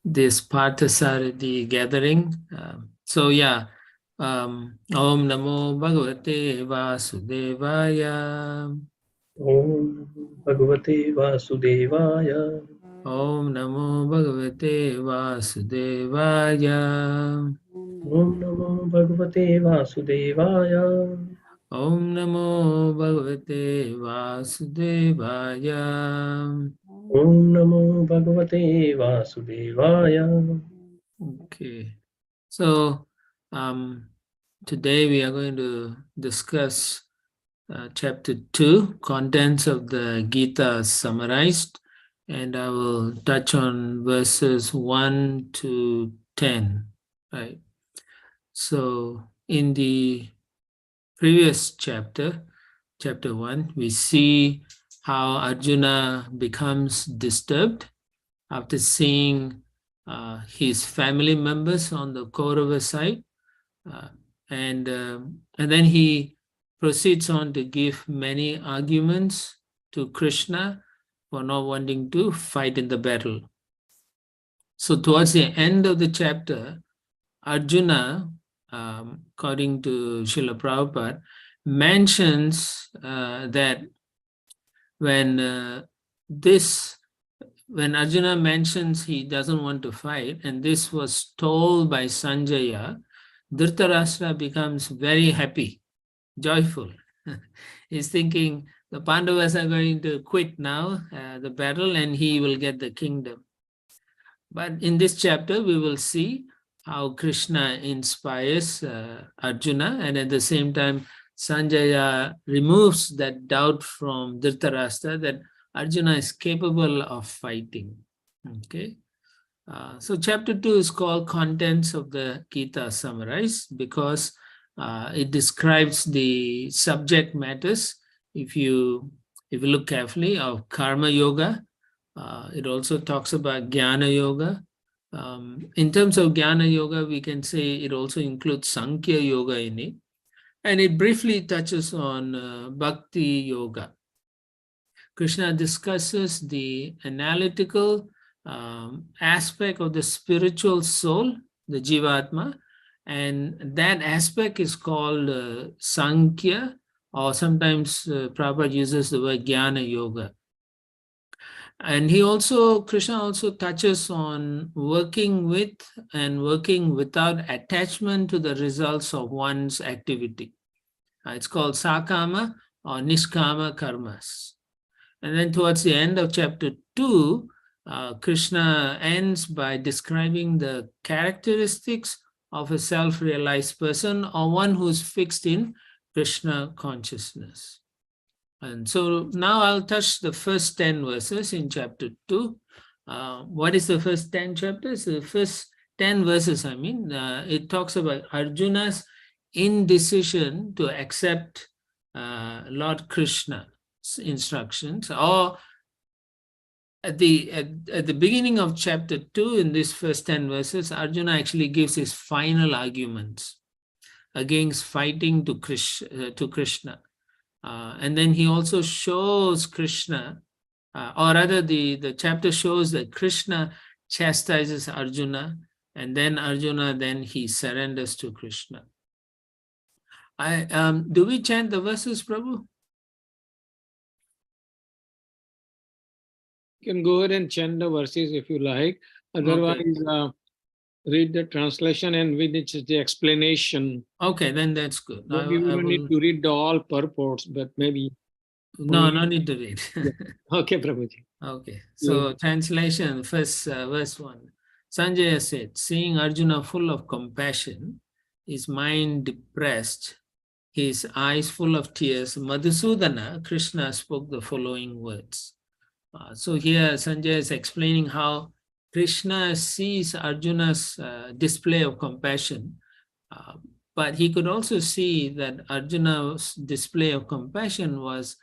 this Parthasarathi gathering. So yeah, Om Namo Bhagavate Vasudevaya. Om Bhagavate Vasudevaya. Om Namo Bhagavate Vasudevaya. Om Namo Bhagavate Vasudevaya. Om Namo Bhagavate Vasudevaya. Om Namo Bhagavate Vasudevaya. Okay, so today we are going to discuss chapter 2, contents of the Gita summarized, and I will touch on verses 1 to 10. Right. So in the previous chapter, chapter 1, we see how Arjuna becomes disturbed after seeing his family members on the Kaurava side, and then he proceeds on to give many arguments to Krishna for not wanting to fight in the battle. So towards the end of the chapter, Arjuna, according to Srila Prabhupada, mentions that when Arjuna mentions he doesn't want to fight, and this was told by Sanjaya, Dhritarashtra becomes very happy, joyful. He's thinking the Pandavas are going to quit now the battle and he will get the kingdom. But in this chapter, we will see how Krishna inspires Arjuna, and at the same time, Sanjaya removes that doubt from Dhritarashtra that Arjuna is capable of fighting. Okay. So chapter 2 is called Contents of the Gita Summarized because it describes the subject matters, if you look carefully, of Karma Yoga. It also talks about Jnana Yoga. In terms of Jnana Yoga, we can say it also includes Sankhya Yoga in it. And it briefly touches on Bhakti Yoga. Krishna discusses the analytical aspect of the spiritual soul, the Jivatma, and that aspect is called Sankhya, or sometimes Prabhupada uses the word Jnana Yoga. And Krishna also touches on working with and working without attachment to the results of one's activity. It's called Sakama or Nishkama Karmas. And then towards the end of chapter 2, Krishna ends by describing the characteristics of a self-realized person or one who's fixed in Krishna consciousness. And so now I'll touch the first 10 verses in chapter 2. What is the first 10 chapters? The first 10 verses, it talks about Arjuna's indecision to accept Lord Krishna's instructions, or at the beginning of chapter 2, in these first 10 verses, Arjuna actually gives his final arguments against fighting to Krishna. And then he also shows Krishna, or rather the chapter shows that Krishna chastises Arjuna, and then Arjuna, then he surrenders to Krishna. Do we chant the verses, Prabhu? You can go ahead and chant the verses if you like. Otherwise, okay, read the translation and with the explanation. Okay, then that's good. Maybe we don't need to read the all purports, but maybe. No need to read. Yeah. Okay, Prabhuji. Okay, so yeah. Translation, first verse 1. Sanjaya said, seeing Arjuna full of compassion, his mind depressed, his eyes full of tears, Madhusudana, Krishna spoke the following words. So here Sanjaya is explaining how Krishna sees Arjuna's display of compassion, but he could also see that Arjuna's display of compassion was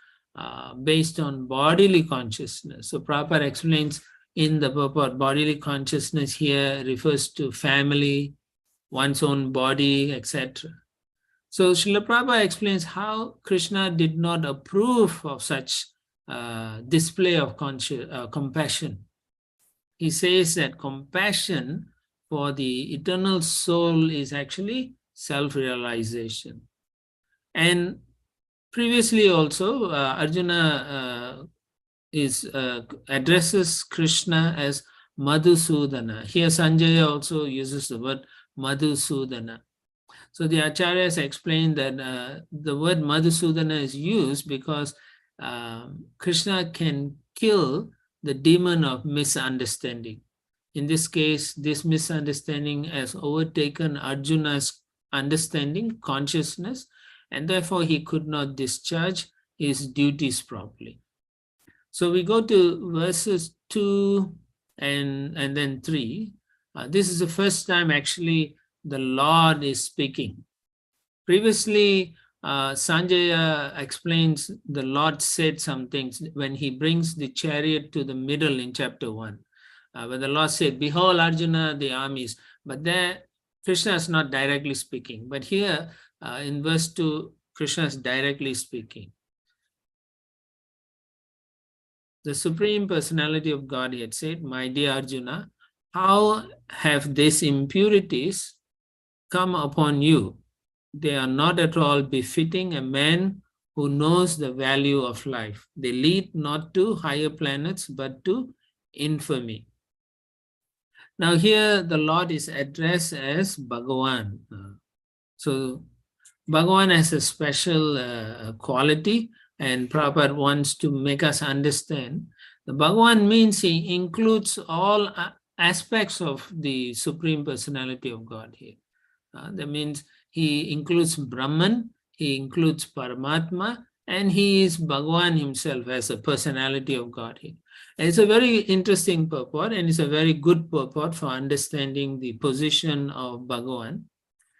based on bodily consciousness. So Prabhupada explains in the purport, bodily consciousness here refers to family, one's own body, etc. So Srila Prabhupada explains how Krishna did not approve of such display of compassion. he says that compassion for the eternal soul is actually self-realization. And previously also, Arjuna addresses Krishna as Madhusudana. Here Sanjaya also uses the word Madhusudana. So the acharyas explain that the word Madhusudana is used because Krishna can kill the demon of misunderstanding. In this case, this misunderstanding has overtaken Arjuna's understanding, consciousness, and therefore he could not discharge his duties properly. So we go to verses 2 and then 3. This is the first time actually the Lord is speaking. Previously, Sanjaya explains the Lord said some things when he brings the chariot to the middle in chapter 1. Where the Lord said, behold, Arjuna, the armies. But there, Krishna is not directly speaking. But here, in verse 2, Krishna is directly speaking. The Supreme Personality of Godhead said, my dear Arjuna, how have these impurities come upon you? They are not at all befitting a man who knows the value of life. They lead not to higher planets, but to infamy. Now here the Lord is addressed as Bhagavan. So Bhagavan has a special quality, and Prabhupada wants to make us understand. The Bhagavan means he includes all aspects of the Supreme Personality of God here. That means he includes Brahman, he includes Paramatma, and he is Bhagavan himself as a personality of God here. And it's a very interesting purport, and it's a very good purport for understanding the position of Bhagavan,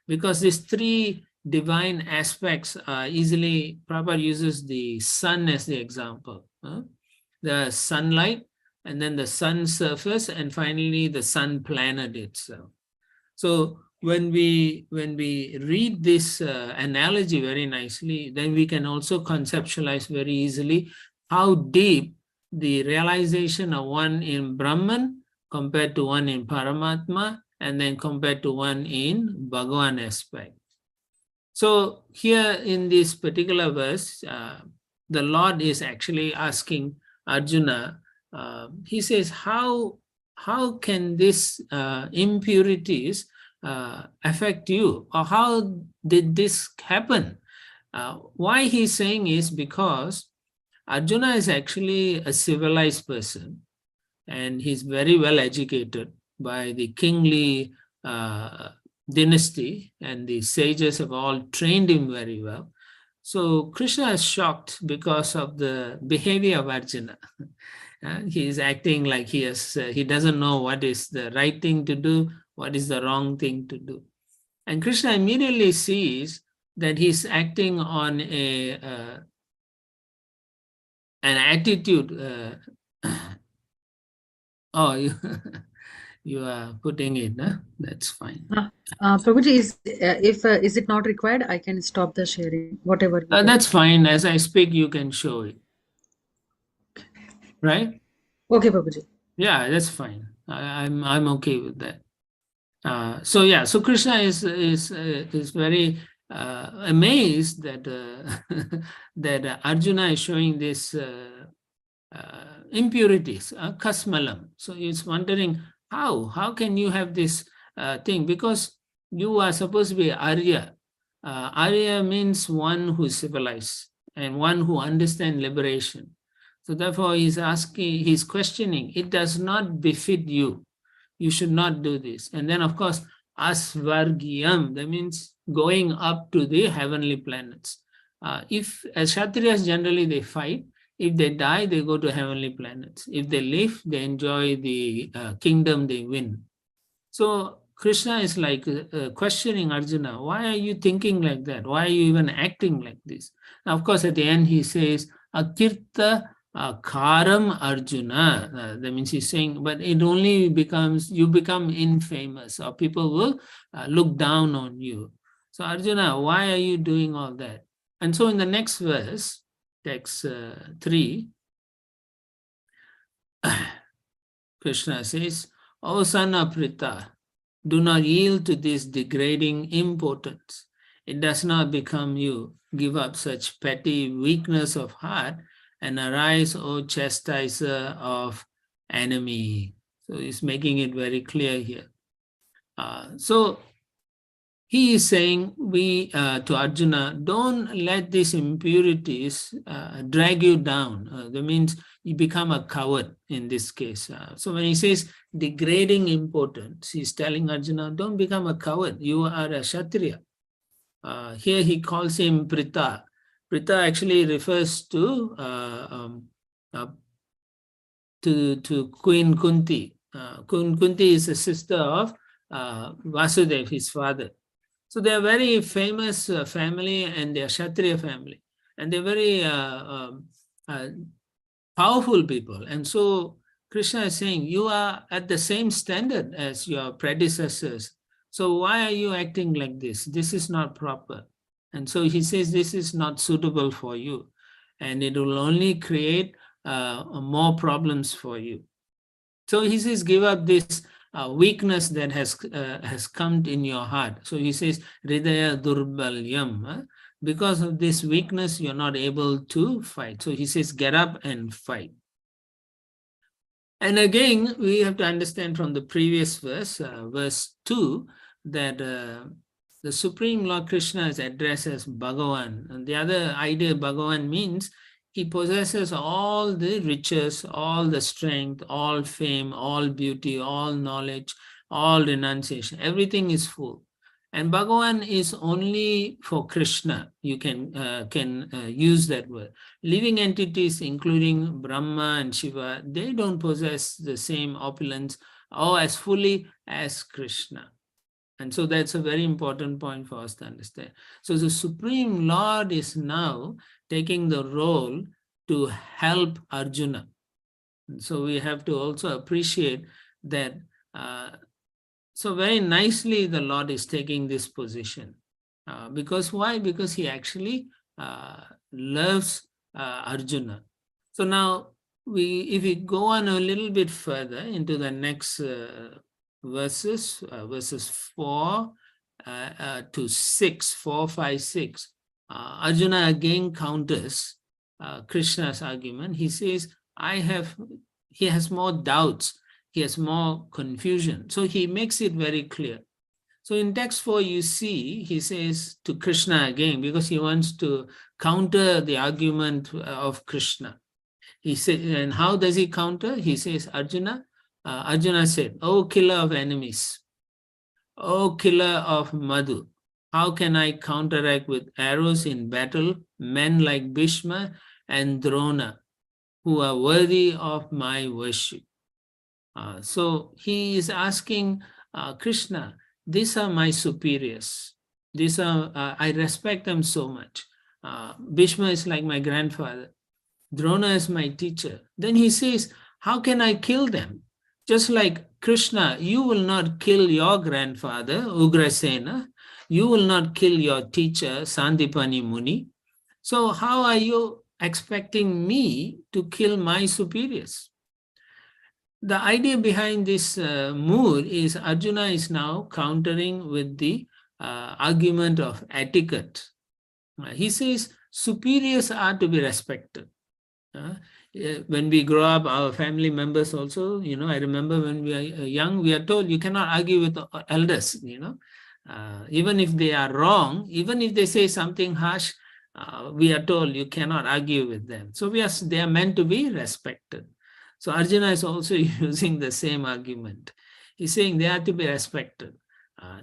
because these three divine aspects are easily, Prabhupada uses the sun as the example. The sunlight, and then the sun surface, and finally the sun planet itself. So when we read this analogy very nicely, then we can also conceptualize very easily how deep the realization of one in Brahman compared to one in Paramatma, and then compared to one in Bhagavan aspect. So here in this particular verse, the Lord is actually asking Arjuna, he says, how can these impurities affect you? Or how did this happen? Why he's saying is because Arjuna is actually a civilized person, and he's very well educated by the kingly dynasty, and the sages have all trained him very well. So Krishna is shocked because of the behavior of Arjuna. He is acting like he doesn't know what is the right thing to do, what is the wrong thing to do. And Krishna immediately sees that he's acting on an attitude. Oh, you are putting it, huh? That's fine. Prabhuji, is it not required? I can stop the sharing, whatever. That's fine. As I speak, you can show it. Right? Okay, Prabhuji. Yeah, that's fine. I'm okay with that. So yeah, so Krishna is very amazed that that Arjuna is showing this impurities, kasmalam. So he's wondering how can you have this thing, because you are supposed to be Arya. Arya means one who is civilized and one who understands liberation. So therefore he's questioning, it does not befit you. You should not do this. And then of course, asvargiyam, that means going up to the heavenly planets. If as Kshatriyas generally they fight, if they die, they go to heavenly planets. If they live, they enjoy the kingdom they win. So Krishna is like questioning Arjuna, why are you thinking like that? Why are you even acting like this? Now, of course, at the end he says, Akirta Karam Arjuna. That means he's saying, but it only becomes, you become infamous, or people will look down on you. So Arjuna, why are you doing all that? And so in the next verse, text 3, Krishna says, O son of Pritha, do not yield to this degrading importance. It does not become you. Give up such petty weakness of heart and arise, O chastiser of enemy. So he's making it very clear here. So he is saying to Arjuna, don't let these impurities drag you down. That means you become a coward in this case. So when he says degrading importance, he's telling Arjuna, don't become a coward. You are a Kshatriya. Here he calls him Pritha. Pritha actually refers to Queen Kunti. Kunti is a sister of Vasudev, his father. So they are very famous family, and they are Kshatriya family, and they're very powerful people. And so Krishna is saying, you are at the same standard as your predecessors. So why are you acting like this? This is not proper. And so he says, this is not suitable for you, and it will only create more problems for you. So he says, give up this weakness that has come in your heart. So he says, Hridaya Durbalyam. Because of this weakness, you're not able to fight. So he says, get up and fight. And again, we have to understand from the previous verse, verse 2, that the Supreme Lord Krishna is addressed as Bhagavan. And the other idea Bhagavan means he possesses all the riches, all the strength, all fame, all beauty, all knowledge, all renunciation. Everything is full. And Bhagavan is only for Krishna. You can use that word. Living entities, including Brahma and Shiva, they don't possess the same opulence or as fully as Krishna. And so that's a very important point for us to understand. So the Supreme Lord is now taking the role to help Arjuna. And so we have to also appreciate that. So very nicely, the Lord is taking this position. Because why? Because he actually loves Arjuna. So now, if we go on a little bit further into the next verses 4 to 6, 4, 5, 6, Arjuna again counters Krishna's argument. He says, he has more doubts, he has more confusion. So he makes it very clear. So in text 4, you see, he says to Krishna again, because he wants to counter the argument of Krishna. He said, and how does he counter? He says, Arjuna said, O killer of enemies, O killer of Madhu, how can I counteract with arrows in battle men like Bhishma and Drona, who are worthy of my worship? So he is asking Krishna, these are my superiors. These are, I respect them so much. Bhishma is like my grandfather. Drona is my teacher. Then he says, how can I kill them? Just like Krishna, you will not kill your grandfather, Ugrasena. You will not kill your teacher, Sandipani Muni. So how are you expecting me to kill my superiors? The idea behind this mood is Arjuna is now countering with the argument of etiquette. He says superiors are to be respected. When we grow up, our family members also, I remember when we are young, we are told you cannot argue with the elders, even if they are wrong, even if they say something harsh, we are told you cannot argue with them. So they are meant to be respected. So Arjuna is also using the same argument. He's saying they are to be respected.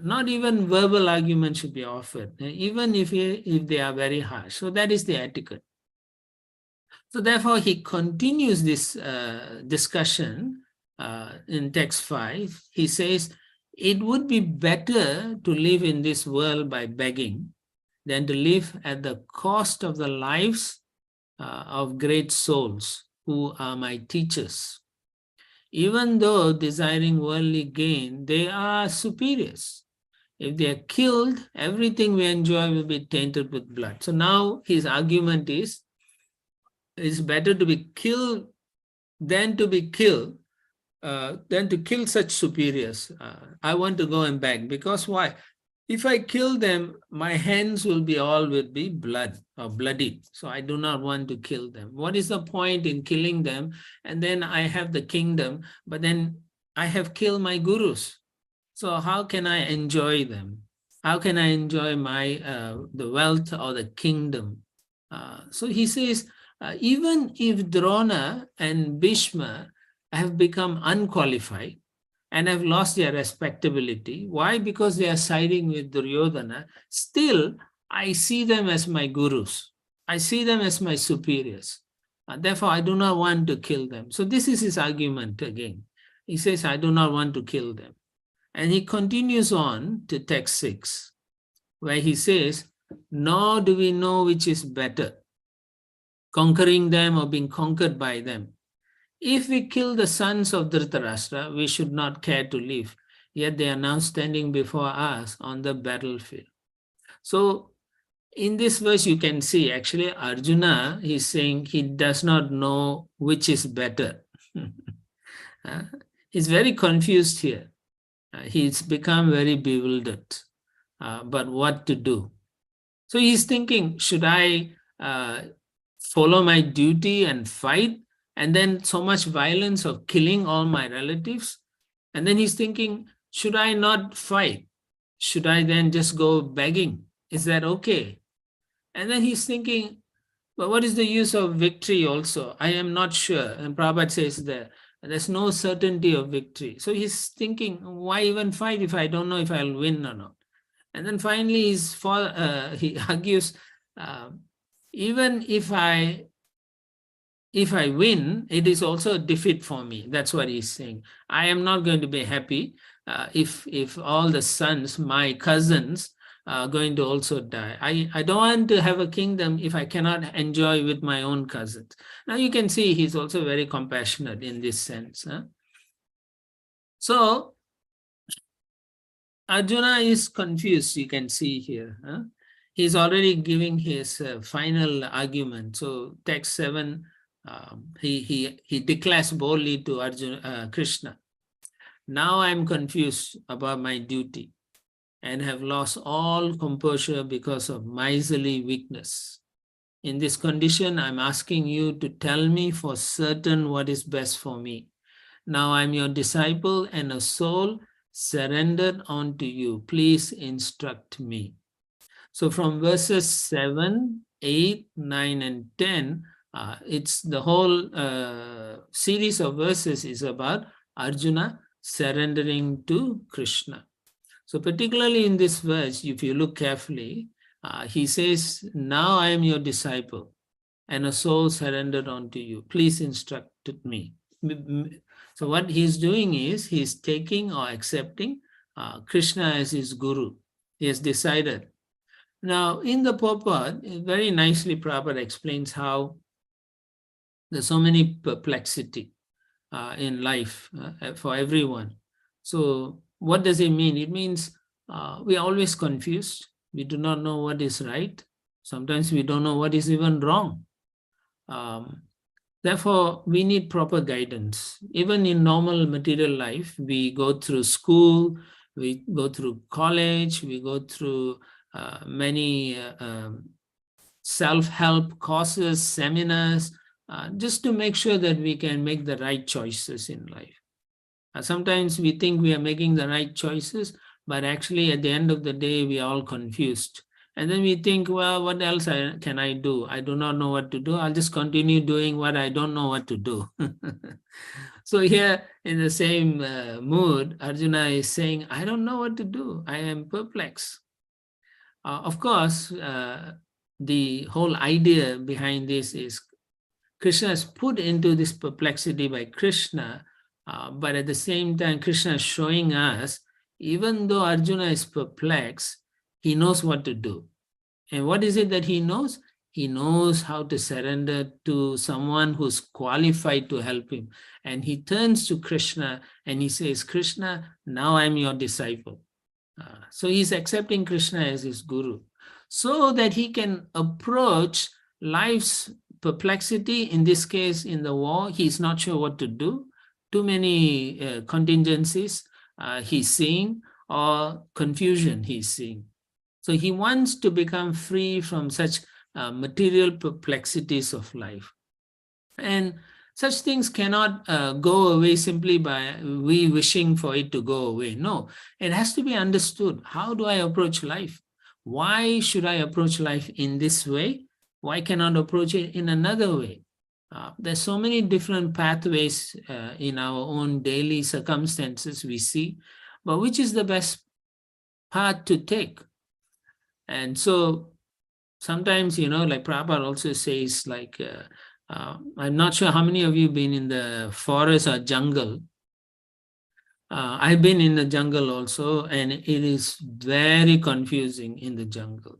Not even verbal argument should be offered, even if they are very harsh. So that is the etiquette. So therefore, he continues this discussion in text 5. He says, it would be better to live in this world by begging than to live at the cost of the lives of great souls who are my teachers. Even though desiring worldly gain, they are superiors. If they are killed, everything we enjoy will be tainted with blood. So now his argument is, it's better to be killed than to be killed than to kill such superiors. I want to go and back, because why? If I kill them, my hands will be blood or bloody. So I do not want to kill them. What is the point in killing them? And then I have the kingdom, but then I have killed my gurus. So how can I enjoy them? How can I enjoy my the wealth or the kingdom? So he says, even if Drona and Bhishma have become unqualified and have lost their respectability, why? Because they are siding with Duryodhana. Still, I see them as my gurus. I see them as my superiors. Therefore, I do not want to kill them. So this is his argument again. He says, I do not want to kill them. And he continues on to text 6, where he says, nor do we know which is better, conquering them or being conquered by them. If we kill the sons of Dhritarashtra, we should not care to live. Yet they are now standing before us on the battlefield. So in this verse, you can see actually Arjuna, he's saying he does not know which is better. He's very confused here. He's become very bewildered, but what to do? So he's thinking, should I follow my duty and fight? And then so much violence of killing all my relatives? And then he's thinking, should I not fight? Should I then just go begging? Is that okay? And then he's thinking, but what is the use of victory also? I am not sure. And Prabhupada says there's no certainty of victory. So he's thinking, why even fight if I don't know if I'll win or not? And then finally he argues, even if I win, it is also a defeat for me. That's what he's saying. I am not going to be happy if all the sons, my cousins, are going to also die. I don't want to have a kingdom if I cannot enjoy with my own cousins. Now you can see he's also very compassionate in this sense. So Arjuna is confused, you can see here. He's already giving his final argument. So text 7, he declares boldly to Arjuna, Krishna, now I'm confused about my duty and have lost all composure because of miserly weakness. In this condition, I'm asking you to tell me for certain what is best for me. Now I'm your disciple and a soul surrendered unto you. Please instruct me. So from verses 7, 8, 9, and 10, it's the whole series of verses is about Arjuna surrendering to Krishna. So particularly in this verse, if you look carefully, he says, now I am your disciple and a soul surrendered unto you. Please instruct me. So what he's doing is he's taking or accepting Krishna as his guru. He has decided. Now in the purport, very nicely Prabhupada explains how there's so many perplexity in life for everyone. So what does it mean? It means we are always confused. We do not know what is right. Sometimes we don't know what is even wrong. Therefore, we need proper guidance. Even in normal material life, we go through school, we go through college, we go through many self-help courses, seminars, just to make sure that we can make the right choices in life. Sometimes we think we are making the right choices, but actually at the end of the day, we are all confused. And then we think, well, what else can I do? I do not know what to do. I'll just continue doing what I don't know what to do. So here in the same mood, Arjuna is saying, I don't know what to do. I am perplexed. Of course, the whole idea behind this is Krishna is put into this perplexity by Krishna, but at the same time, Krishna is showing us, even though Arjuna is perplexed, he knows what to do. And what is it that he knows? He knows how to surrender to someone who's qualified to help him. And he turns to Krishna and he says, Krishna, now I'm your disciple. So he's accepting Krishna as his guru so that he can approach life's perplexity. In this case, in the war, he's not sure what to do, too many contingencies he's seeing, or confusion he's seeing. So he wants to become free from such material perplexities of life. And such things cannot go away simply by we wishing for it to go away. No, it has to be understood. How do I approach life? Why should I approach life in this way? Why cannot approach it in another way? There's so many different pathways in our own daily circumstances we see, but which is the best path to take? And so sometimes, like Prabhupada also says, like, I'm not sure how many of you have been in the forest or jungle. I've been in the jungle also, and it is very confusing in the jungle.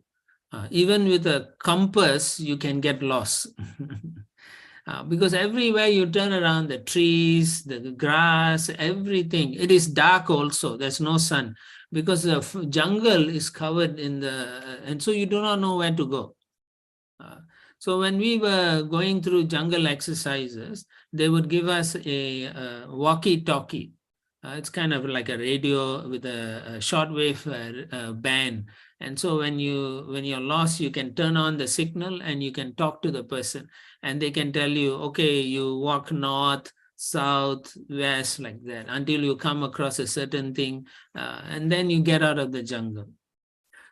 Even with a compass, you can get lost. Because everywhere you turn around, the trees, the grass, everything, it is dark also. There's no sun because the jungle is covered in and so you do not know where to go. So when we were going through jungle exercises, they would give us a walkie-talkie. It's kind of like a radio with a shortwave band. And so when you're lost, you can turn on the signal and you can talk to the person, and they can tell you, okay, you walk north, south, west, like that, until you come across a certain thing, and then you get out of the jungle.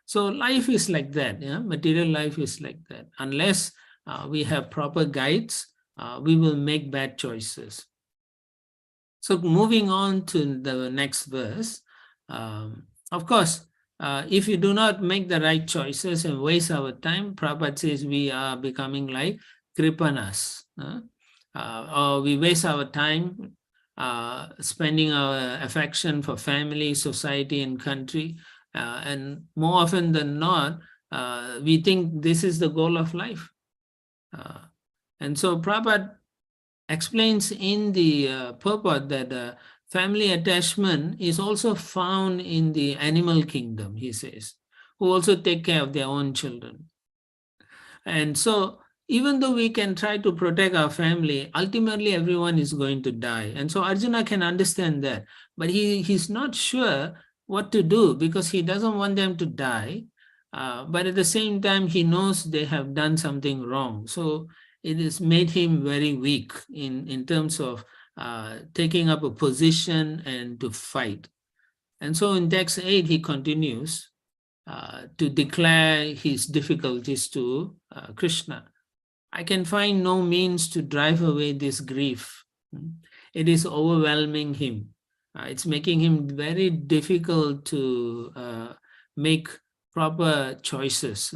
So life is like that. Material life is like that. Unless we have proper guides, we will make bad choices. So moving on to the next verse, of course, if you do not make the right choices and waste our time, Prabhupada says we are becoming like kripanas, or we waste our time spending our affection for family, society, and country. And more often than not, we think this is the goal of life. And so Prabhupada explains in the purport that family attachment is also found in the animal kingdom, he says, who also take care of their own children. And so even though we can try to protect our family, ultimately everyone is going to die. And so Arjuna can understand that, but he's not sure what to do because he doesn't want them to die. But at the same time, he knows they have done something wrong. So it has made him very weak in terms of taking up a position and to fight. And so in text 8, he continues to declare his difficulties to Krishna. I can find no means to drive away this grief. It is overwhelming him. It's making him very difficult to make proper choices,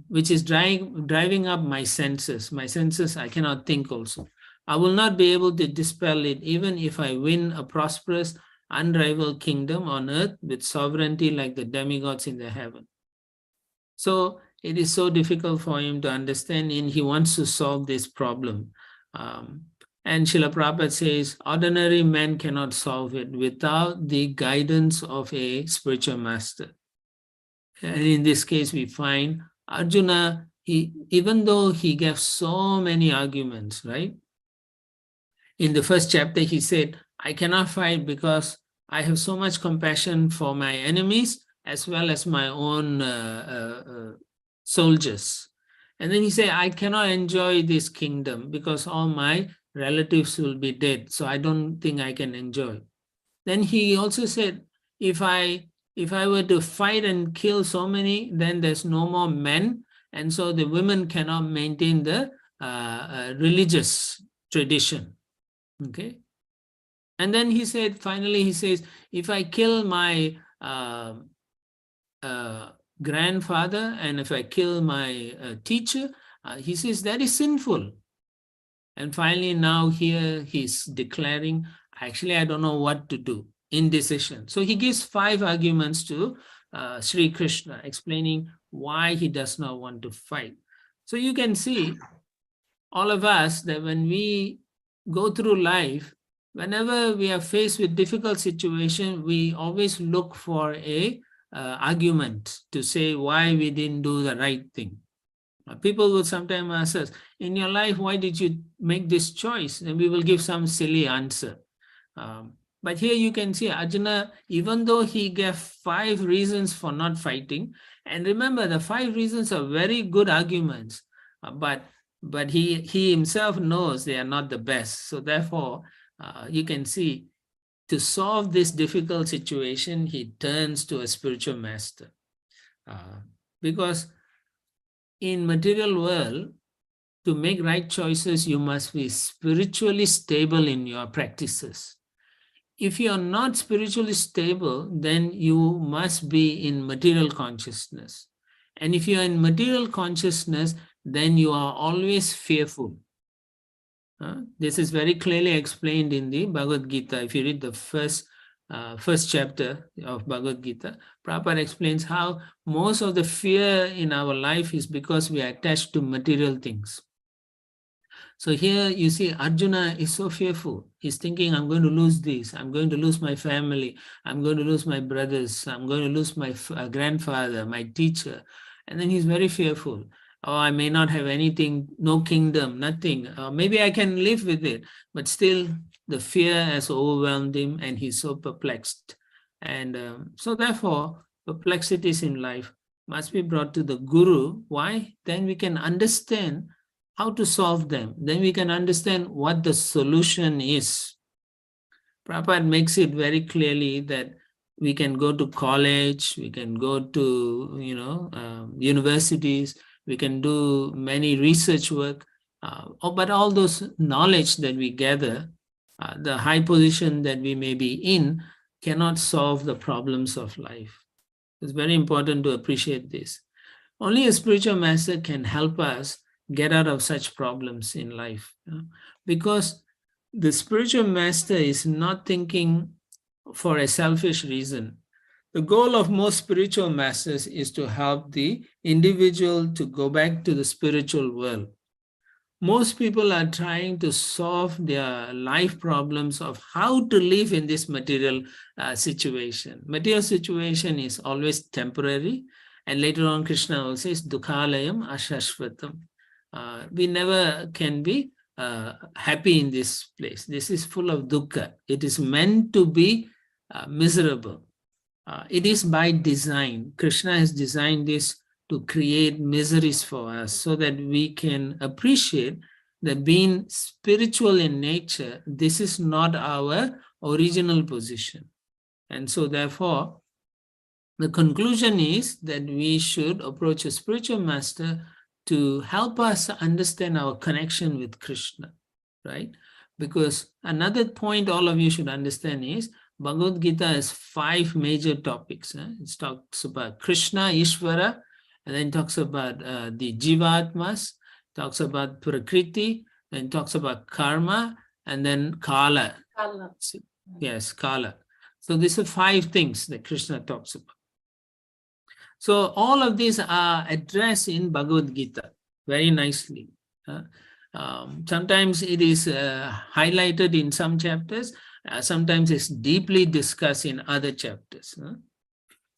which is driving up my senses. My senses, I cannot think also. I will not be able to dispel it even if I win a prosperous, unrivaled kingdom on earth with sovereignty like the demigods in the heaven. So it is so difficult for him to understand, and he wants to solve this problem. And Srila Prabhupada says, ordinary men cannot solve it without the guidance of a spiritual master. And in this case, we find Arjuna, even though he gave so many arguments, right? In the first chapter, he said, I cannot fight because I have so much compassion for my enemies as well as my own soldiers. And then he said, I cannot enjoy this kingdom because all my relatives will be dead, so I don't think I can enjoy. Then he also said, if I were to fight and kill so many, then there's no more men, and so the women cannot maintain the religious tradition. Okay. And then he said, finally, he says, if I kill my grandfather and if I kill my teacher, he says that is sinful. And finally, now here he's declaring, actually, I don't know what to do, indecision. So he gives 5 arguments to Sri Krishna, explaining why he does not want to fight. So you can see, all of us, that when we go through life, whenever we are faced with difficult situation, we always look for a argument to say why we didn't do the right thing. People will sometimes ask us, in your life, why did you make this choice? And we will give some silly answer. But here you can see Arjuna, even though he gave 5 reasons for not fighting, and remember the 5 reasons are very good arguments, but he himself knows they are not the best. So therefore, you can see, to solve this difficult situation, he turns to a spiritual master. Because in material world, to make right choices, you must be spiritually stable in your practices. If you are not spiritually stable, then you must be in material consciousness. And if you are in material consciousness, then you are always fearful. This is very clearly explained in the Bhagavad Gita. If you read the first chapter of Bhagavad Gita, Prabhupada explains how most of the fear in our life is because we are attached to material things. So here you see Arjuna is so fearful. He's thinking, I'm going to lose this. I'm going to lose my family. I'm going to lose my brothers. I'm going to lose my grandfather, my teacher. And then he's very fearful. Oh, I may not have anything, no kingdom, nothing. Maybe I can live with it. But still, the fear has overwhelmed him and he's so perplexed. And so therefore, perplexities in life must be brought to the Guru. Why? Then we can understand how to solve them. Then we can understand what the solution is. Prabhupada makes it very clearly that we can go to college, we can go to universities, we can do many research work, but all those knowledge that we gather, the high position that we may be in, cannot solve the problems of life. It's very important to appreciate this. Only a spiritual master can help us get out of such problems in life, because the spiritual master is not thinking for a selfish reason. The goal of most spiritual masters is to help the individual to go back to the spiritual world. Most people are trying to solve their life problems of how to live in this material situation. Material situation is always temporary, and later on Krishna also says, Dukhalayam Ashashvatam. We never can be happy in this place. This is full of dukkha. It is meant to be miserable. It is by design. Krishna has designed this to create miseries for us so that we can appreciate that being spiritual in nature, this is not our original position. And so therefore, the conclusion is that we should approach a spiritual master to help us understand our connection with Krishna, right? Because another point all of you should understand is Bhagavad Gita has 5 major topics. It talks about Krishna, Ishvara, and then talks about the Jivatmas, talks about Prakriti, then talks about Karma, and then Kala. Kala. Yes, Kala. So these are 5 things that Krishna talks about. So all of these are addressed in Bhagavad Gita very nicely. Sometimes it is highlighted in some chapters, sometimes it's deeply discussed in other chapters.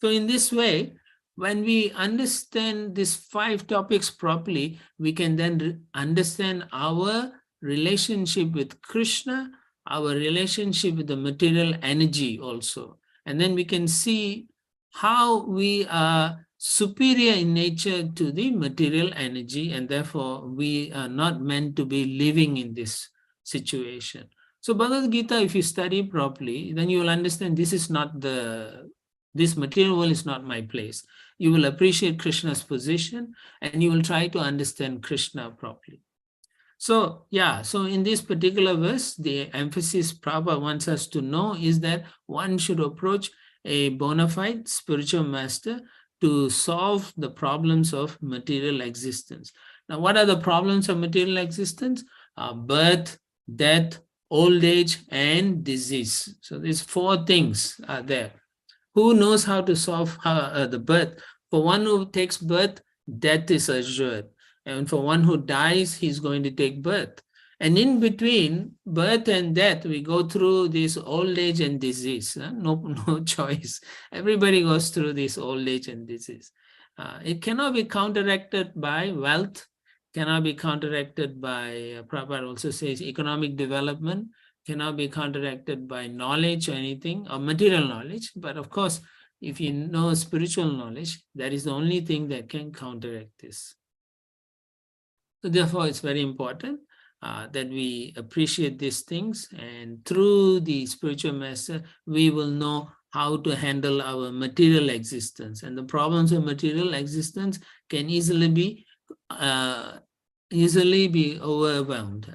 So in this way, when we understand these 5 topics properly, we can then understand our relationship with Krishna, our relationship with the material energy also. And then we can see how we are superior in nature to the material energy, and therefore we are not meant to be living in this situation. So Bhagavad Gita, if you study properly, then you will understand this material world is not my place. You will appreciate Krishna's position and you will try to understand Krishna properly. So yeah, so in this particular verse, the emphasis Prabhupada wants us to know is that one should approach a bona fide spiritual master to solve the problems of material existence. Now, what are the problems of material existence? Birth, death, old age, and disease. So these 4 things are there. Who knows how to solve the birth? For one who takes birth, death is assured. And for one who dies, he's going to take birth. And in between birth and death, we go through this old age and disease. No choice. Everybody goes through this old age and disease. It cannot be counteracted by wealth, cannot be counteracted by, Prabhupada also says, economic development, cannot be counteracted by knowledge or anything, or material knowledge. But of course, if you know spiritual knowledge, that is the only thing that can counteract this. So therefore, it's very important that we appreciate these things, and through the spiritual master, we will know how to handle our material existence. And the problems of material existence can easily be overwhelmed.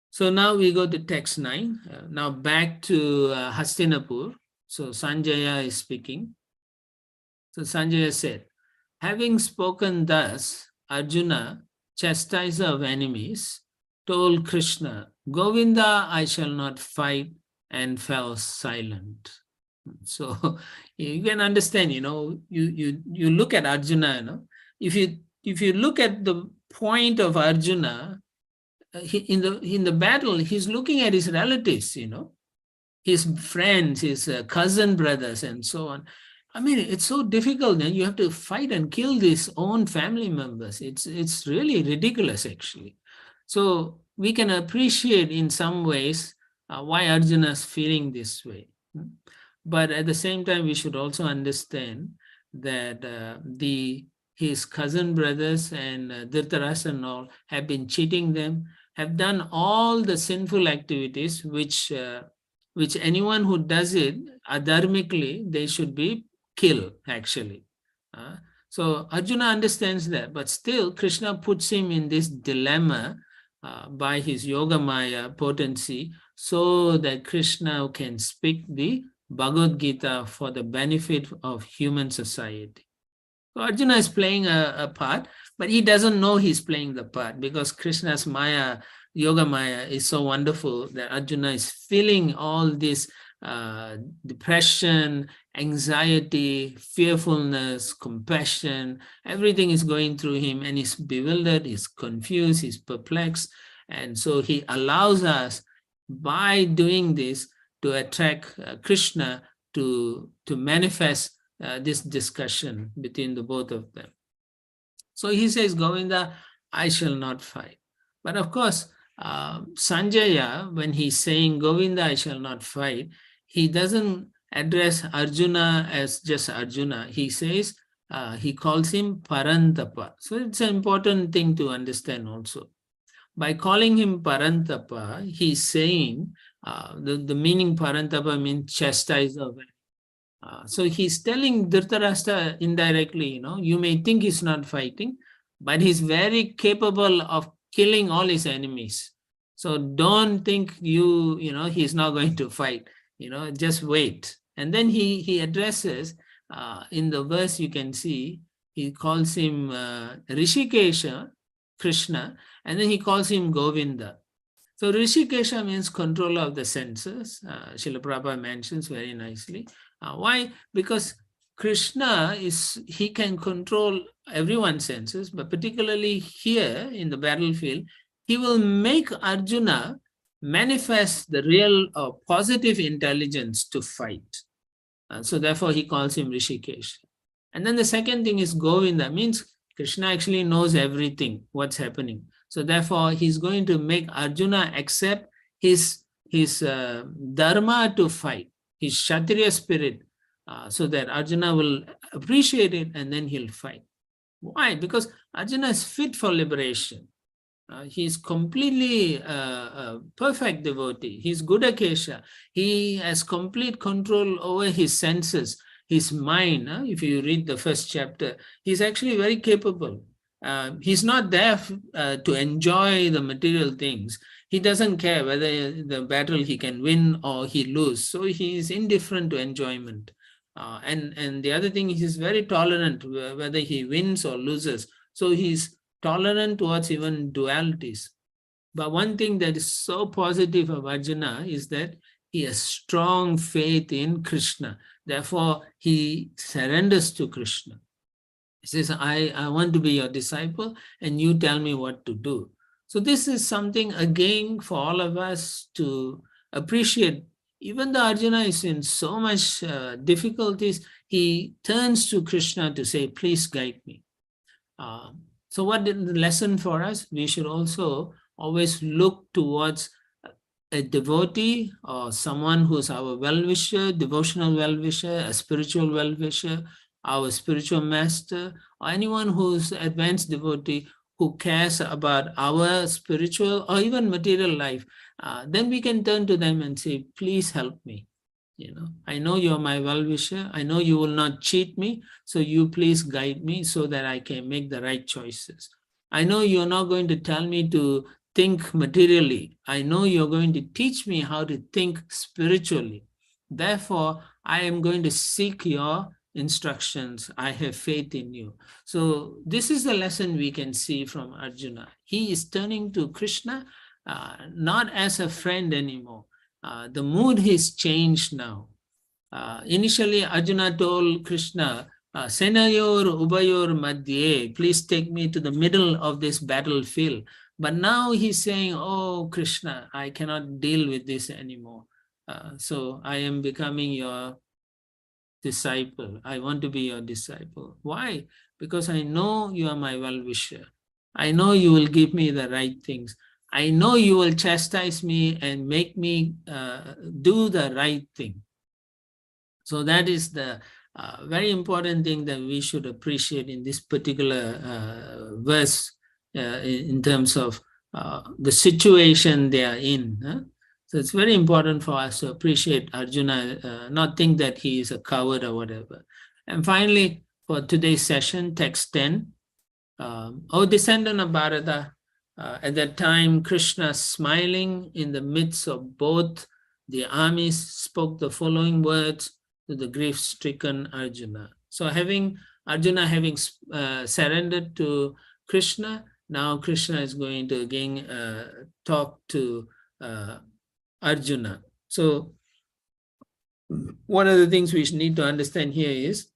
So now we go to text 9. Now back to Hastinapur. So Sanjaya is speaking. So Sanjaya said, having spoken thus, Arjuna, chastiser of enemies, told Krishna, Govinda, I shall not fight, and fell silent. So you can understand, you look at Arjuna, if you look at the point of Arjuna, in the battle, he's looking at his relatives, his friends, his cousin brothers, and so on. I mean, it's so difficult. Then you have to fight and kill these own family members. It's really ridiculous, actually. So we can appreciate in some ways why Arjuna is feeling this way. But at the same time, we should also understand that his cousin brothers and Dhritarashtra and all have been cheating them, have done all the sinful activities which anyone who does it adharmically, they should be killed, actually. So Arjuna understands that, but still Krishna puts him in this dilemma by his Yogamaya potency, so that Krishna can speak the Bhagavad Gita for the benefit of human society. So Arjuna is playing a part, but he doesn't know he's playing the part, because Krishna's Maya, Yoga Maya, is so wonderful that Arjuna is feeling all this depression, anxiety, fearfulness, compassion, everything is going through him, and he's bewildered, he's confused, he's perplexed. And so he allows us, by doing this, to attract Krishna to manifest this discussion between the both of them. So he says, Govinda, I shall not fight. But of course, Sanjaya, when he's saying Govinda, I shall not fight, he doesn't address Arjuna as just Arjuna. He says, he calls him Parantapa. So it's an important thing to understand also. By calling him Parantapa, he's saying, the meaning Parantapa means chastiser. So he's telling Dhritarashtra indirectly, you may think he's not fighting, but he's very capable of killing all his enemies. So don't think he's not going to fight, just wait. And then he addresses, in the verse you can see, he calls him Rishikesha, Krishna, and then he calls him Govinda. So Rishikesha means control of the senses. Srila Prabhupada mentions very nicely. Why? Because Krishna he can control everyone's senses, but particularly here in the battlefield, he will make Arjuna manifest the real positive intelligence to fight. So therefore he calls him Rishikesha. And then the second thing is Govinda, means Krishna actually knows everything, what's happening. So therefore he's going to make Arjuna accept his dharma to fight, his Kshatriya spirit, so that Arjuna will appreciate it and then he'll fight. Why? Because Arjuna is fit for liberation. He's completely perfect devotee. He's Gudakesha. He has complete control over his senses, his mind. If you read the first chapter, he's actually very capable. He's not there to enjoy the material things. He doesn't care whether the battle he can win or he lose. So he is indifferent to enjoyment. And the other thing, he's very tolerant whether he wins or loses. So he's tolerant towards even dualities. But one thing that is so positive of Arjuna is that he has strong faith in Krishna. Therefore, he surrenders to Krishna. He says, I want to be your disciple and you tell me what to do. So this is something, again, for all of us to appreciate even though Arjuna is in so much difficulties, he turns to Krishna to say, please guide me. So what is the lesson for us? We should also always look towards a devotee or someone who's our well-wisher, devotional well-wisher, a spiritual well-wisher, our spiritual master, or anyone who's advanced devotee who cares about our spiritual or even material life. Then we can turn to them and say, please help me. I know you're my well-wisher. I know you will not cheat me. So you please guide me so that I can make the right choices. I know you're not going to tell me to think materially. I know you're going to teach me how to think spiritually. Therefore, I am going to seek your instructions. I have faith in you. So this is the lesson we can see from Arjuna. He is turning to Krishna not as a friend anymore. The mood has changed now. Initially, Arjuna told Krishna, Senayor Ubayor Madhye, please take me to the middle of this battlefield. But now he's saying, oh, Krishna, I cannot deal with this anymore. So I am becoming your disciple. I want to be your disciple. Why? Because I know you are my well-wisher. I know you will give me the right things. I know you will chastise me and make me do the right thing. So that is the very important thing that we should appreciate in this particular verse in terms of the situation they are in. So it's very important for us to appreciate Arjuna, not think that he is a coward or whatever. And finally, for today's session, text 10, O descendant of Bharata, at that time, Krishna, smiling in the midst of both the armies, spoke the following words to the grief-stricken Arjuna. So Arjuna having surrendered to Krishna, now Krishna is going to again talk to Arjuna. So one of the things we need to understand here is,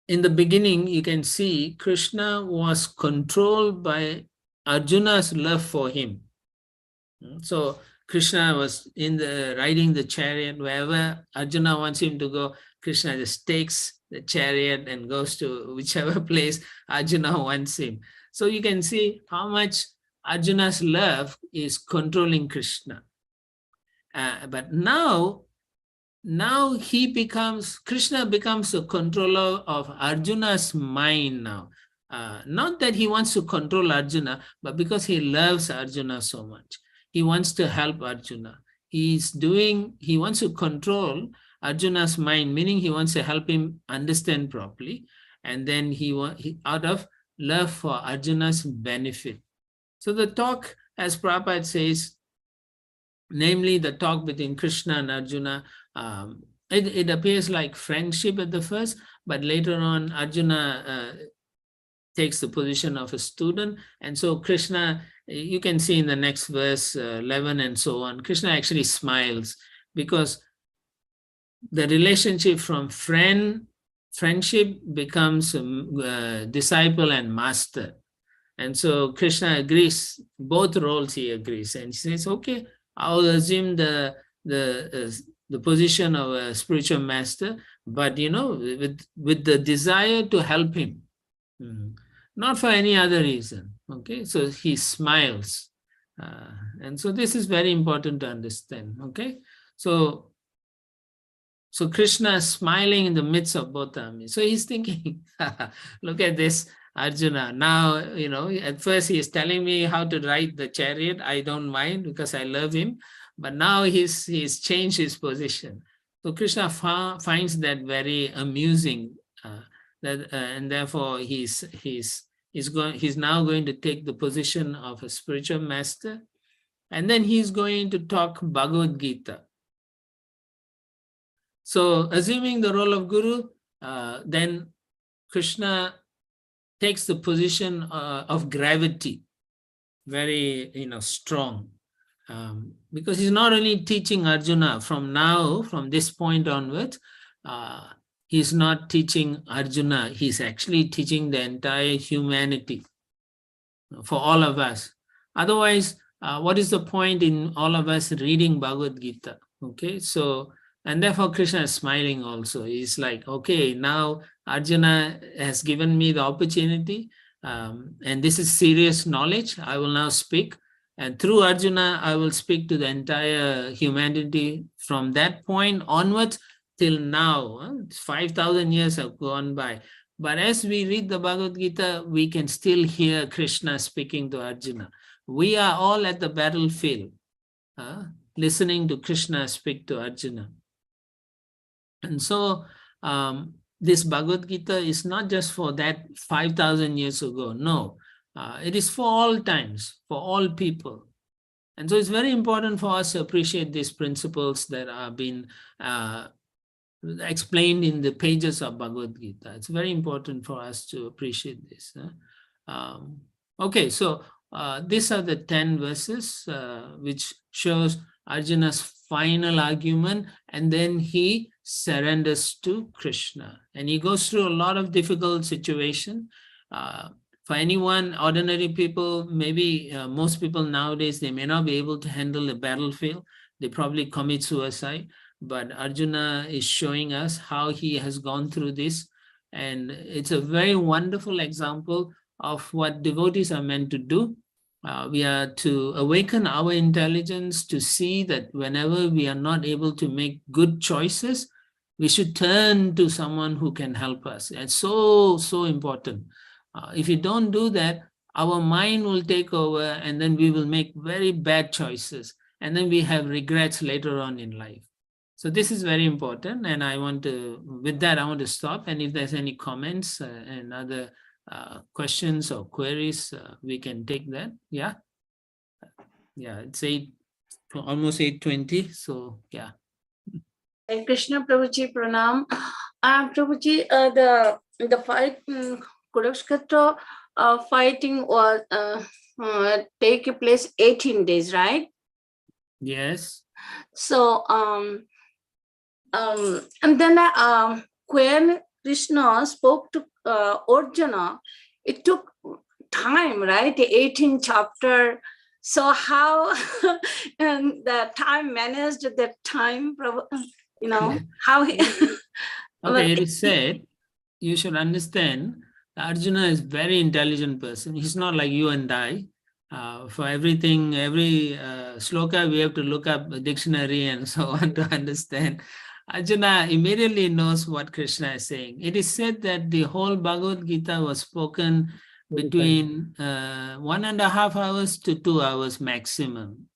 in the beginning, you can see Krishna was controlled by Arjuna's love for him. So Krishna was riding the chariot. Wherever Arjuna wants him to go, Krishna just takes the chariot and goes to whichever place Arjuna wants him. So you can see how much Arjuna's love is controlling Krishna. But now Krishna becomes a controller of Arjuna's mind now. Not that he wants to control Arjuna, but because he loves Arjuna so much. He wants to help Arjuna. He wants to control Arjuna's mind, meaning he wants to help him understand properly. And then he out of love for Arjuna's benefit. So the talk, as Prabhupada says, namely the talk between Krishna and Arjuna, it appears like friendship at the first, but later on Arjuna takes the position of a student. And so Krishna, you can see in the next verse 11 and so on, Krishna actually smiles because the relationship from friendship becomes disciple and master. And so Krishna agrees, both roles he agrees, and he says, okay, I'll assume the position of a spiritual master, but with the desire to help him, not for any other reason. Okay, so he smiles, and so this is very important to understand. Okay, so Krishna is smiling in the midst of both armies. So he's thinking, look at this Arjuna. Now, at first he is telling me how to ride the chariot. I don't mind because I love him. But now he's changed his position. So Krishna finds that very amusing. And therefore he's now going to take the position of a spiritual master. And then he's going to talk Bhagavad Gita. So assuming the role of Guru, then Krishna takes the position of gravity, very strong, because he's not only teaching Arjuna from this point onwards, he's not teaching Arjuna, he's actually teaching the entire humanity for all of us. Otherwise, what is the point in all of us reading Bhagavad Gita? Okay, so, and therefore Krishna is smiling also. He's like, okay, now Arjuna has given me the opportunity, and this is serious knowledge. I will now speak. And through Arjuna, I will speak to the entire humanity from that point onwards till now. 5,000 years have gone by. But as we read the Bhagavad Gita, we can still hear Krishna speaking to Arjuna. We are all at the battlefield, listening to Krishna speak to Arjuna. And so this Bhagavad Gita is not just for that 5,000 years ago. No, it is for all times, for all people. And so it's very important for us to appreciate these principles that are being explained in the pages of Bhagavad Gita. It's very important for us to appreciate this. Okay, so these are the 10 verses which shows Arjuna's final argument, and then he surrenders to Krishna. And he goes through a lot of difficult situation. For anyone, ordinary people, maybe most people nowadays, they may not be able to handle the battlefield. They probably commit suicide. But Arjuna is showing us how he has gone through this. And it's a very wonderful example of what devotees are meant to do. We are to awaken our intelligence to see that whenever we are not able to make good choices, we should turn to someone who can help us. It's so, so important. If you don't do that, our mind will take over, and then we will make very bad choices. And then we have regrets later on in life. So this is very important. And I want to, with that, I want to stop. And if there's any comments and other questions or queries, we can take that. Yeah. Yeah, it's almost 8:20. So yeah. Krishna Prabhuji Pranam. Prabhuji, the fight, Kurukshetra fighting was take place 18 days, right? Yes. So and then when Krishna spoke to Arjuna, it took time, right? 18 chapter. So how and the time managed the time, you know, how he Okay, it is said, you should understand, Arjuna is very intelligent person. He's not like you and I. For everything, every sloka, we have to look up a dictionary and so on to understand. Arjuna immediately knows what Krishna is saying. It is said that the whole Bhagavad Gita was spoken between 1.5 hours to 2 hours maximum.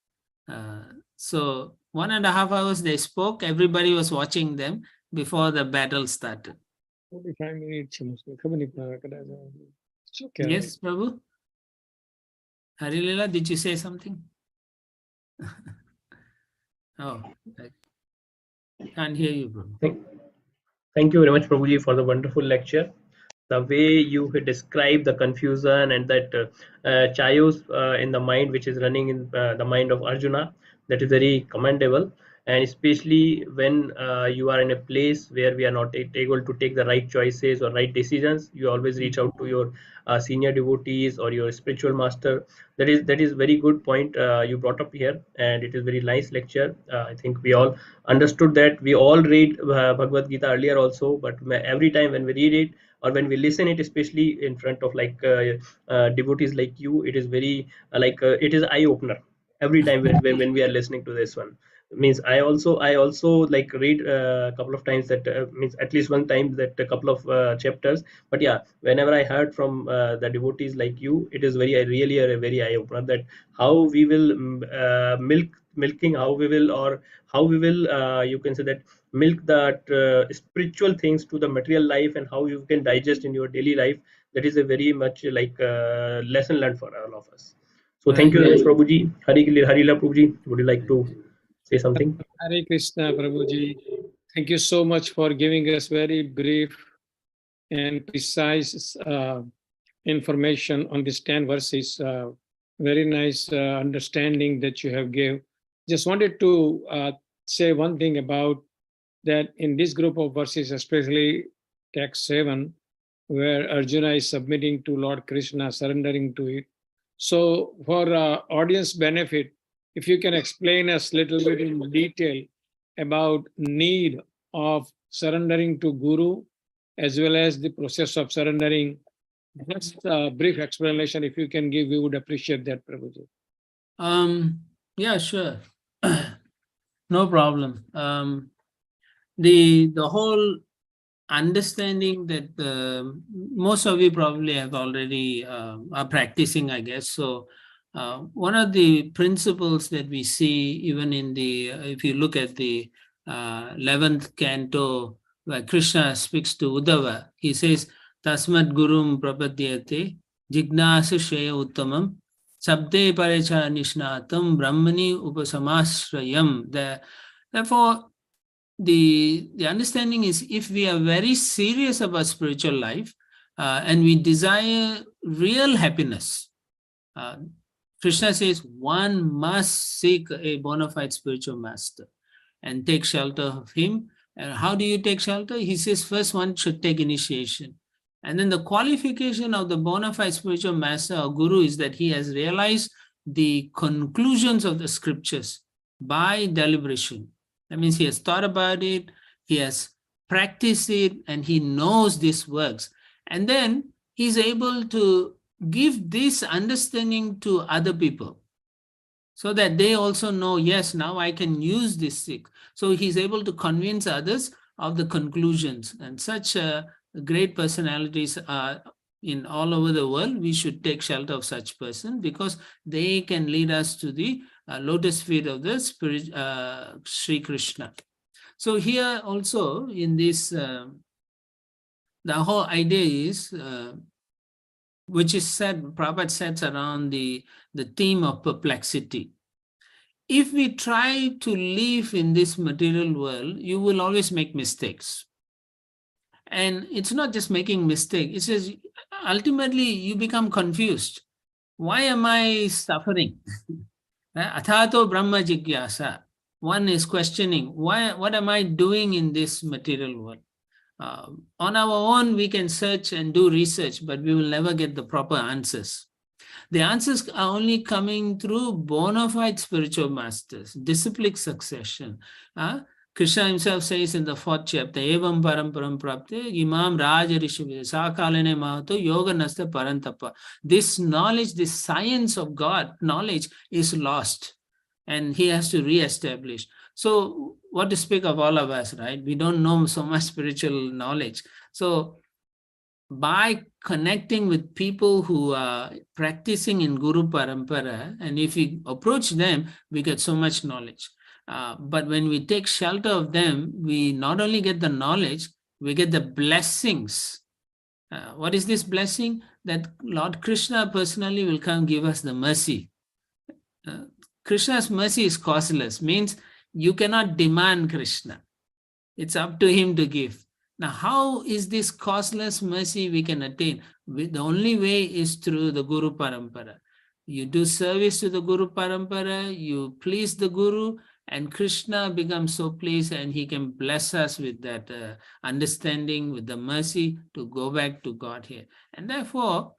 So 1.5 hours they spoke, everybody was watching them before the battle started. 45 minutes. It's okay. Yes, Prabhu? Harilila, did you say something? Oh, I can't hear you, Prabhu. Thank you very much, Prabhuji, for the wonderful lecture. The way you describe the confusion and that chaos in the mind which is running in the mind of Arjuna, that is very commendable. And especially when you are in a place where we are not able to take the right choices or right decisions, you always reach out to your senior devotees or your spiritual master. That is very good point you brought up here, and it is very nice lecture. I think we all understood that. We all read Bhagavad Gita earlier also, but every time when we read it or when we listen it, especially in front of like devotees like you, it is very it is eye opener every time when we are listening to this one. Means I also like read a couple of times that means at least one time that a couple of chapters. But yeah, whenever I heard from the devotees like you, it is really a very eye opener that how we will milking how we will, or how we will you can say that milk that spiritual things to the material life, and how you can digest in your daily life. That is a very much like lesson learned for all of us. So thank you very much, Prabhuji. Harila Prabhuji, would you like to say something? Hare Krishna, Prabhuji. Thank you so much for giving us very brief and precise information on these 10 verses. Very nice understanding that you have gave. Just wanted to say one thing about that in this group of verses, especially text 7, where Arjuna is submitting to Lord Krishna, surrendering to it. So for audience benefit, if you can explain us a little bit in detail about need of surrendering to Guru, as well as the process of surrendering. Just a brief explanation, if you can give, we would appreciate that, Prabhuji. Yeah, sure. No problem. The whole understanding that most of you probably have already are practicing, I guess. So one of the principles that we see even in the, if you look at the 11th canto, where Krishna speaks to Uddhava, he says, Tasmat Gurum Prapadyate Jignasa Shreya Uttamam Sabde Parecha Nishnatam Brahmani Upasamashrayam. Therefore, the understanding is, if we are very serious about spiritual life and we desire real happiness, Krishna says one must seek a bona fide spiritual master and take shelter of him. And how do you take shelter? He says first one should take initiation. And then the qualification of the bona fide spiritual master or guru is that he has realized the conclusions of the scriptures by deliberation. That means he has thought about it, he has practiced it, and he knows this works. And then he's able to give this understanding to other people so that they also know, yes, now I can use this. So he's able to convince others of the conclusions. And such great personalities are in all over the world. We should take shelter of such person because they can lead us to the lotus feet of the spirit, Sri Krishna. So here also in this, the whole idea is, which is said, Prabhupada sets around the theme of perplexity. If we try to live in this material world, you will always make mistakes. And it's not just making mistakes, it says ultimately you become confused. Why am I suffering? Athato Brahma Jigyasa. One is questioning, what am I doing in this material world? On our own, we can search and do research, but we will never get the proper answers. The answers are only coming through bona fide spiritual masters, disciplic succession. Krishna himself says in the 4th chapter, Evam Paramparam Prapte, Imam Raja Rishivya, Sakalane Mahato, Yoga Nasta Parantapa. This knowledge, this science of God, knowledge is lost and he has to re-establish. So what to speak of all of us, right? We don't know so much spiritual knowledge. So by connecting with people who are practicing in Guru Parampara, and if we approach them, we get so much knowledge. But when we take shelter of them, we not only get the knowledge, we get the blessings. What is this blessing? That Lord Krishna personally will come give us the mercy. Krishna's mercy is causeless, means you cannot demand Krishna. It's up to him to give. Now, how is this causeless mercy we can attain? The only way is through the Guru Parampara. You do service to the Guru Parampara, you please the Guru, and Krishna becomes so pleased and he can bless us with that understanding, with the mercy to go back to God here. And therefore,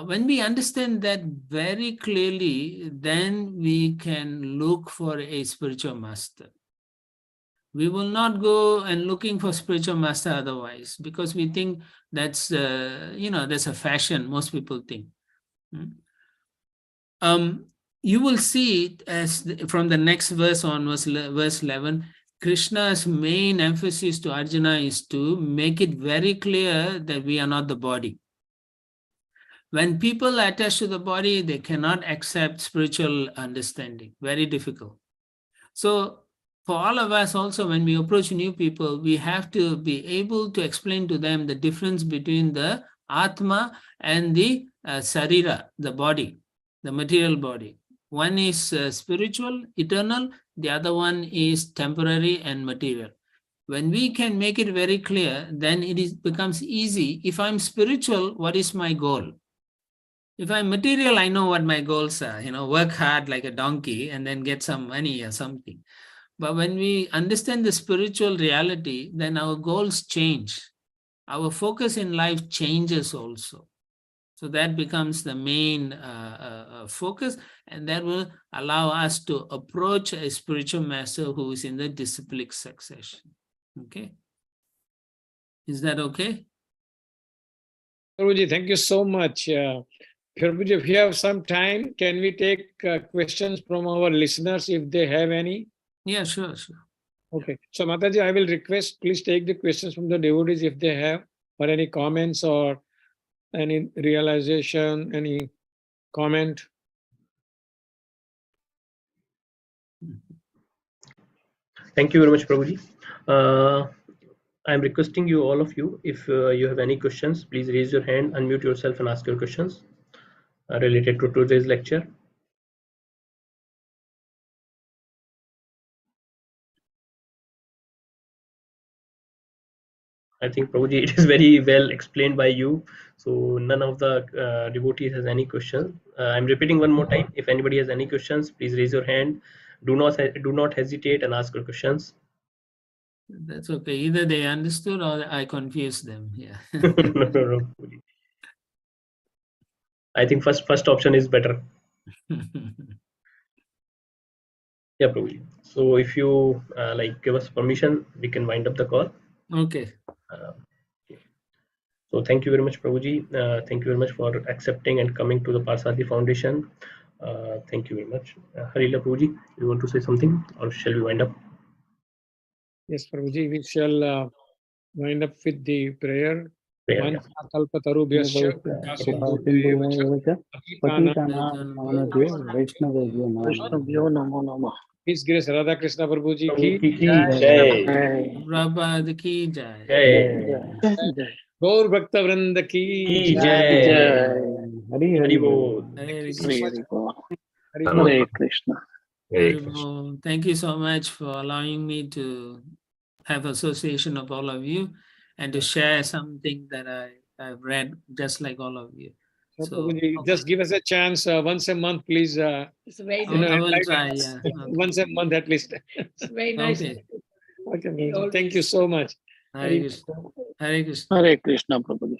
when we understand that very clearly, then we can look for a spiritual master. We will not go and looking for spiritual master otherwise, because we think that's, that's a fashion, most people think. You will see it as from the next verse on, verse 11, Krishna's main emphasis to Arjuna is to make it very clear that we are not the body. When people are attached to the body, they cannot accept spiritual understanding. Very difficult. So for all of us also, when we approach new people, we have to be able to explain to them the difference between the Atma and the Sarira, the body, the material body. One is spiritual, eternal. The other one is temporary and material. When we can make it very clear, then it becomes easy. If I'm spiritual, what is my goal? If I'm material, I know what my goals are. Work hard like a donkey and then get some money or something. But when we understand the spiritual reality, then our goals change. Our focus in life changes also. So that becomes the main focus, and that will allow us to approach a spiritual master who is in the disciplic succession. Okay. Is that okay? Prabhuji, thank you so much. Prabhuji, if you have some time, can we take questions from our listeners if they have any? Yeah, sure, sure. Okay. So Mataji, I will request, please take the questions from the devotees if they have, or any comments or any realization, any comment. Thank you very much, Prabhuji. I'm requesting you, all of you, if you have any questions, please raise your hand, unmute yourself and ask your questions related to today's lecture. I think, Prabhuji, it is very well explained by you. So none of the devotees has any questions. I'm repeating one more time. If anybody has any questions, please raise your hand. Do not hesitate and ask your questions. That's okay. Either they understood or I confused them. Yeah. No, Prabhuji. I think first option is better. Yeah, Prabhuji. So if you give us permission, we can wind up the call. Okay. So thank you very much, Prabhuji. Thank you very much for accepting and coming to the Parsati Foundation. Thank you very much. Harila Prabhuji, you want to say something, or shall we wind up? Yes, Prabhuji, we shall wind up with the prayer. Prayer, yeah. Vanchakalpatarubhyascha Vaishnavyo namo namah. His Grace Radha Krishna Prabhuji Prabhu ki ki jai. Prabhupada ki jai. Jai. Gaur Bhakta Vrinda ki Ki jai. jai. Hari Hari Hari Bol. Hare Hari Bol. Hari Bol. Hare Krishna. Hare Bol. Thank you so much for allowing me to have association of all of you and to share something that I've read just like all of you. So, So, Prabhuji, okay. just give us a chance once a month, please. It's very You know, I will enlighten try, us. yeah. Okay. Once a month at least. It's very nice. Okay. Okay, Prabhuji. Thank you so much. Hare Krishna. Hare Krishna. Hare Krishna, Prabhuji.